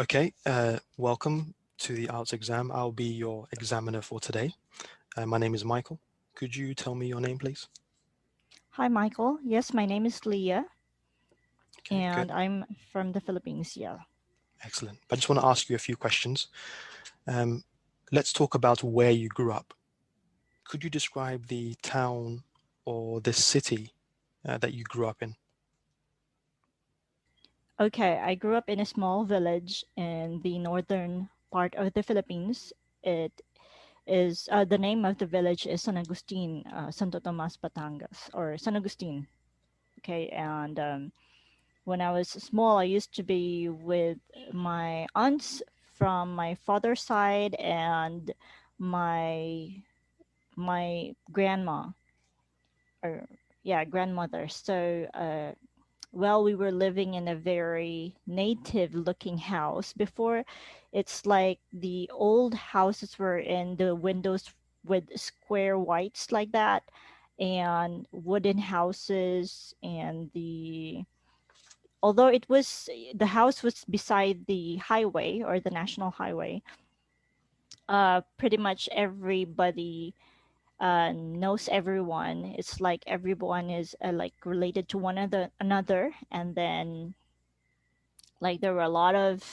Okay, welcome to the IELTS exam. I'll be your examiner for today. My name is Michael. Could you tell me your name, please? Hi, Michael. Yes, my name is Leah, Okay, good. and I'm from the Philippines. Yeah. Excellent. I just want to ask you a few questions. Let's talk about where you grew up. Could you describe the town or the city that you grew up in? Okay, I grew up in a small village in the northern part of the Philippines. It is the name of the village is San Agustin, Santo Tomas, Batangas, or San Agustin. Okay, and when I was small, I used to be with my aunts from my father's side and my my grandma or yeah grandmother. So well, we were living in a very native looking house before. It's like the old houses were in the windows with square whites like that, and wooden houses. And the although it was the house was beside the highway or the national highway, pretty much everybody knows everyone. It's like everyone is like related to one another, and then like there were a lot of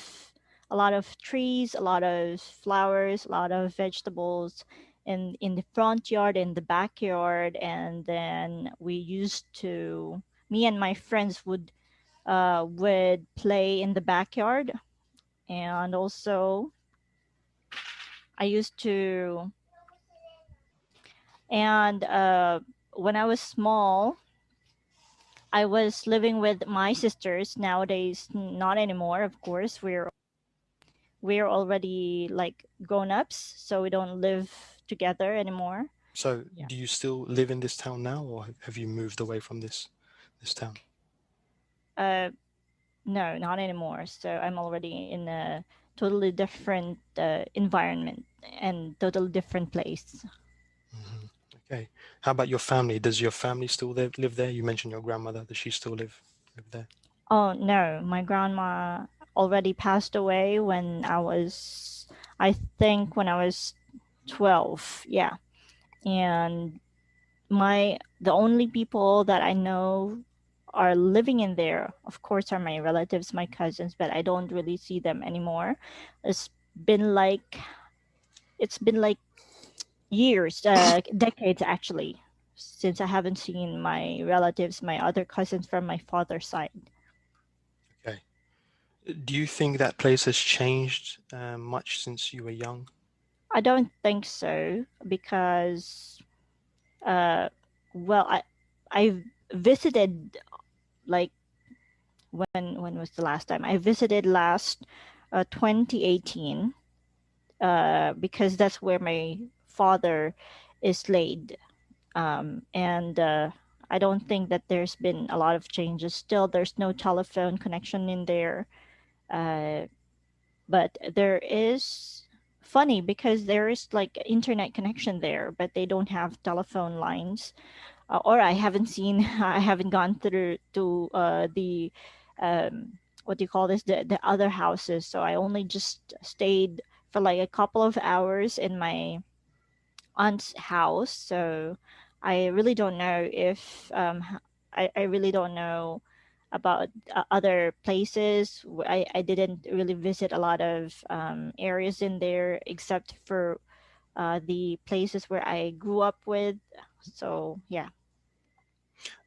trees, a lot of flowers, a lot of vegetables in the front yard, in the backyard. And then we used to me and my friends would play in the backyard. And also I used to and when I was small, I was living with my sisters. Nowadays, not anymore. Of course, we're already like grown ups, so we don't live together anymore. So, Yeah. do you still live in this town now, or have you moved away from this town? Uh, no, not anymore. So I'm already in a totally different environment and totally different place. Hmm. Okay. How about your family? Does your family still live there? You mentioned your grandmother. Does she still live there? Oh no, my grandma already passed away when I think when I was 12. Yeah. And the only people that I know are living in there, of course, are my relatives, my cousins, but I don't really see them anymore. It's been like it's been like years, decades actually, since I haven't seen my relatives, my other cousins from my father's side. Okay. Do you think that place has changed much since you were young? I don't think so because uh well I visited like when was the last time I visited last 2018 because that's where my father is laid. And I don't think that there's been a lot of changes. Still, there's no telephone connection in there. Uh, but there is funny because there is like internet connection there, but they don't have telephone lines. Or I haven't seen, I haven't gone through to the um, what do you call this, the other houses. So I only just stayed for like a couple of hours in my aunt's house. So I really don't know if I really don't know about other places. I didn't really visit a lot of areas in there except for the places where I grew up with. So yeah.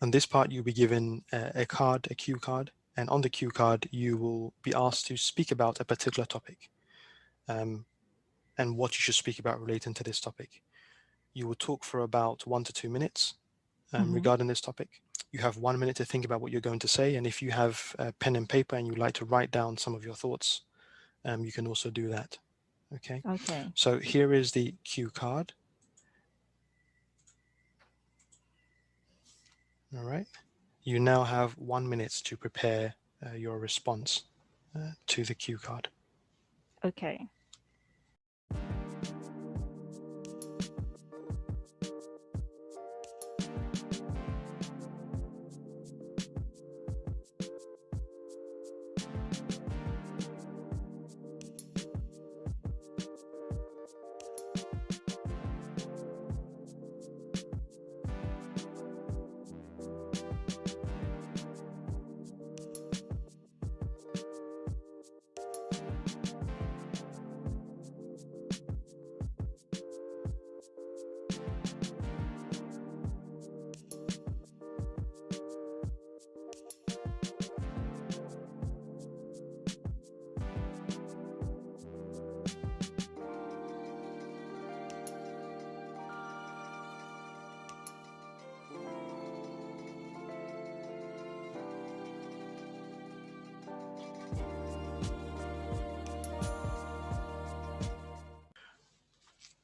On this part, you'll be given a card, a cue card, and on the cue card, you will be asked to speak about a particular topic um, and what you should speak about relating to this topic. You will talk for about 1 to 2 minutes Hmm. regarding this topic. You have 1 minute to think about what you're going to say, and if you have a pen and paper and you'd like to write down some of your thoughts, you can also do that. Okay, Okay. so here is the cue card. All right, you now have 1 minute to prepare your response to the cue card. Okay.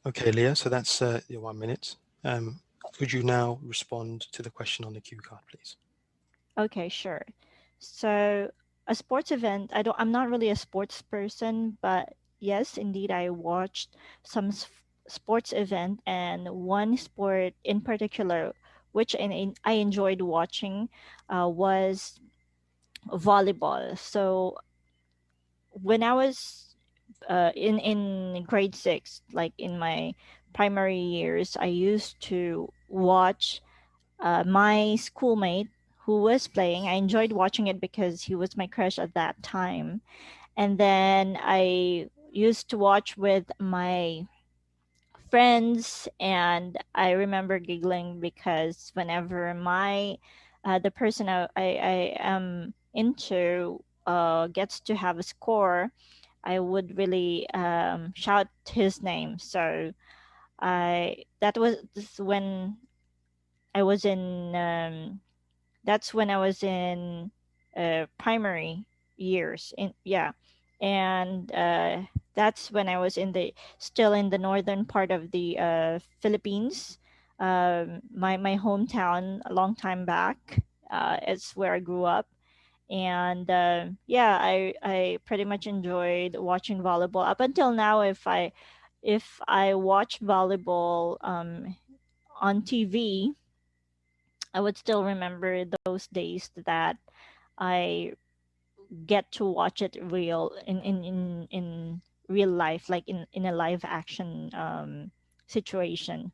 Okay, Leah, so that's your 1 minute. Could you now respond to the question on the cue card, please? Okay, sure. So a sports event, I'm not really a sports person, but yes, indeed I watched some sports event, and one sport in particular which I enjoyed watching was volleyball. So when I was in grade 6, like in my primary years, I used to watch my schoolmate who was playing. I enjoyed watching it because he was my crush at that time. And then I used to watch with my friends, and I remember giggling because whenever the person I am into gets to have a score, I would really shout his name. So I that was this when I was in that's when I was in primary years. In yeah, and that's when I was in the still in the northern part of the Philippines. My hometown a long time back. It's where I grew up, and yeah, I pretty much enjoyed watching volleyball up until now. If I watch volleyball on TV, I would still remember those days that I get to watch it real in real life, like in a live action situation.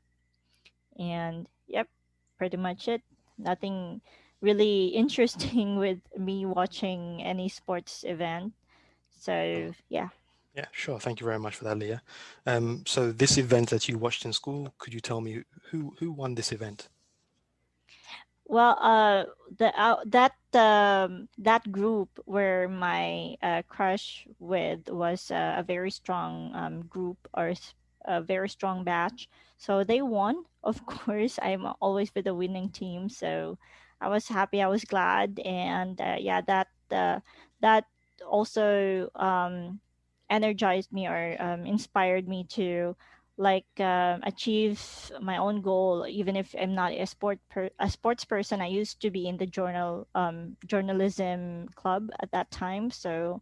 And yep, pretty much it. Nothing really interesting with me watching any sports event. Mm. So yeah. Yeah, sure. Thank you very much for that, Leah. So this event that you watched in school, could you tell me who won this event? Well, that group where my crush with was a very strong group, or a very strong batch. So they won. Of course, I'm always with the winning team. So I was happy. I was glad, and yeah, that also energized me, or inspired me to like achieve my own goal, even if I'm not a sports person. I used to be in the journalism club at that time, so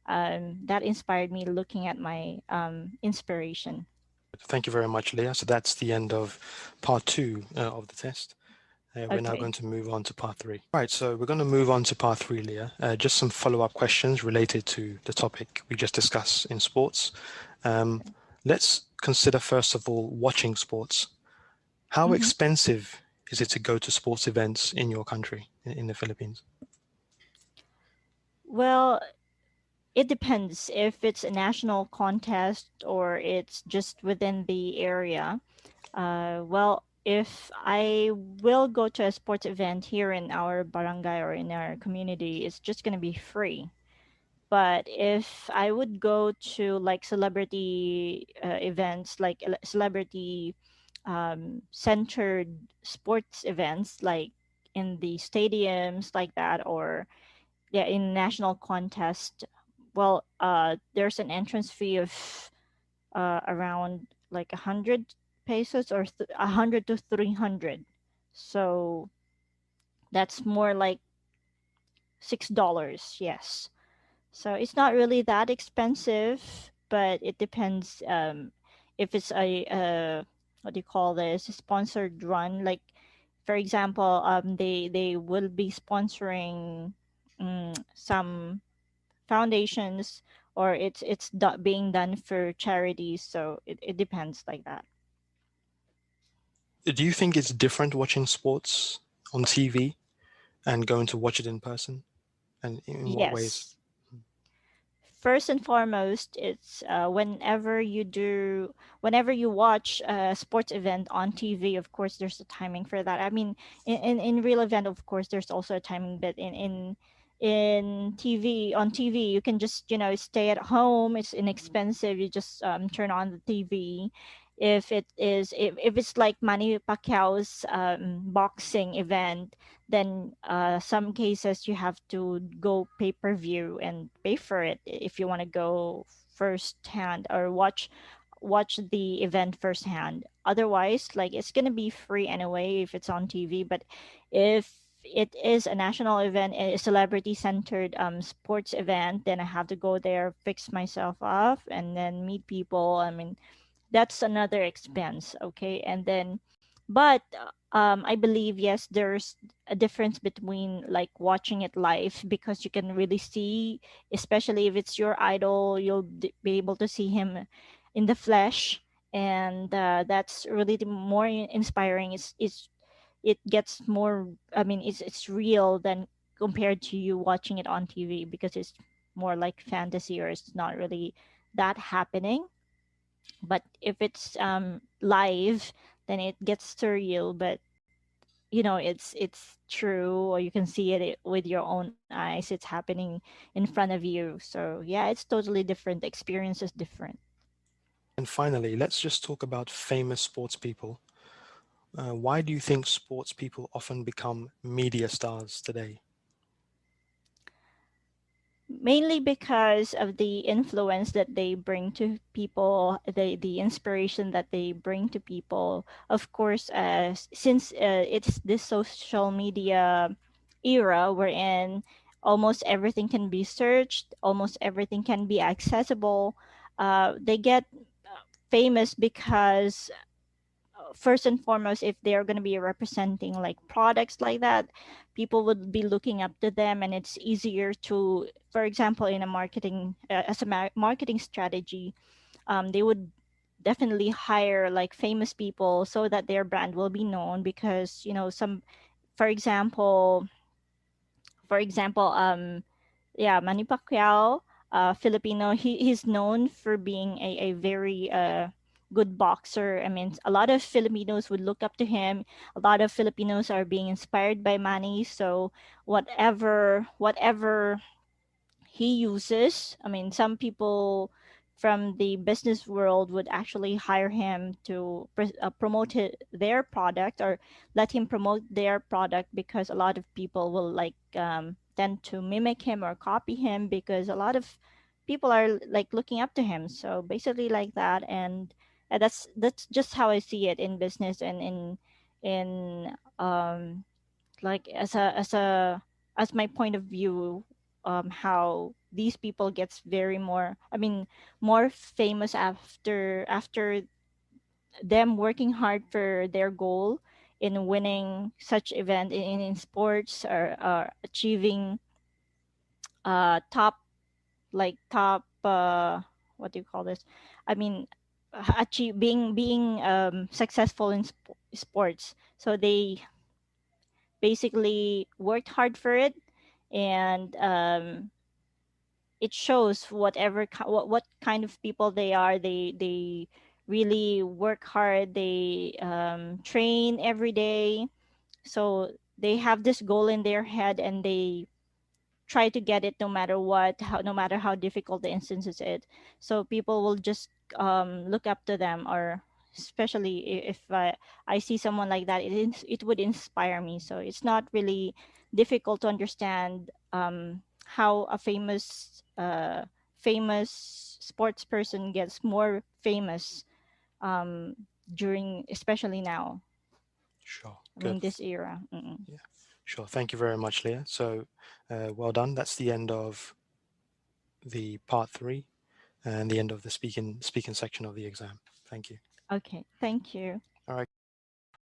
that inspired me looking at my inspiration. Thank you very much, Leah. So that's the end of part two of the test. We're now Okay. going to move on to part three. All right, so we're going to move on to part three, Leah. Just some follow-up questions related to the topic we just discussed in sports. Um, let's consider, first of all, watching sports. How Hmm. expensive is it to go to sports events in your country, in the Philippines? Well, it depends if it's a national contest or it's just within the area. Well, if I will go to a sports event here in our barangay or in our community, it's just going to be free. But if I would go to like celebrity events, like celebrity centered sports events, like in the stadiums, like that, or yeah, in national contest, well, there's an entrance fee of around like 100 pesos, or 100 to 300. So that's more like $6. Yes. So it's not really that expensive, but it depends if it's a what do you call this, a sponsored run. Like for example, they will be sponsoring some foundations, or being done for charities. So it depends like that. Do you think it's different watching sports on TV and going to watch it in person? And in what ways? Yes. First and foremost, it's whenever you watch a sports event on TV. Of course there's a timing for that. I mean, in real event, of course there's also a timing, but in TV, on TV, you can just stay at home. It's inexpensive. You just turn on the TV. If it's like Manny Pacquiao's boxing event, then some cases you have to go pay per view and pay for it if you want to go first hand or watch watch the event firsthand. Otherwise, like, it's gonna be free anyway if it's on TV. But if it is a national event, a celebrity centered sports event, then I have to go there, fix myself up, and then meet people. I mean, that's another expense. Okay, and then, but I believe, yes, there's a difference between like watching it live, because you can really see, especially if it's your idol, you'll be able to see him in the flesh. And that's really the more inspiring. It's it gets more, I mean, it's real than compared to you watching it on TV, because it's more like fantasy, or it's not really that happening. But if it's live, then it gets surreal. But it's true, or you can see it with your own eyes. It's happening in front of you. So yeah, it's totally different. The experience is different. And finally, let's just talk about famous sports people. Why do you think sports people often become media stars today? Mainly because of the influence that they bring to people, the inspiration that they bring to people. Of course, since it's this social media era wherein almost everything can be searched, almost everything can be accessible. They get famous because, first and foremost, if they're going to be representing like products like that, people would be looking up to them, and it's easier to, for example, in a marketing, as a marketing strategy, they would definitely hire like famous people so that their brand will be known. Because some, for example, yeah, Manny Pacquiao, Filipino. He's known for being a very good boxer. I mean, a lot of Filipinos would look up to him. A lot of Filipinos are being inspired by Manny. So whatever he uses. I mean, some people from the business world would actually hire him to promote their product, or let him promote their product, because a lot of people will like tend to mimic him or copy him, because a lot of people are like looking up to him. So basically like that. And that's just how I see it in business, and in like as my point of view, how these people gets very more, I mean, more famous after them working hard for their goal in winning such event in sports, or achieving top, like top, what do you call this, I mean, achieve being successful in sports. So they basically worked hard for it. And it shows whatever what kind of people they are. They really work hard. They train every day. So they have this goal in their head, and they try to get it no matter what, no matter how difficult the instances is. So people will just look up to them. Or especially if I see someone like that, it would inspire me. So it's not really difficult to understand how a famous sports person gets more famous, um, during, especially now, Sure, I good. mean, this era. Mm-mm. Yeah, sure. Thank you very much, Leah. So, well done. That's the end of the part three and the end of the speaking section of the exam. Thank you. Okay, thank you. All right.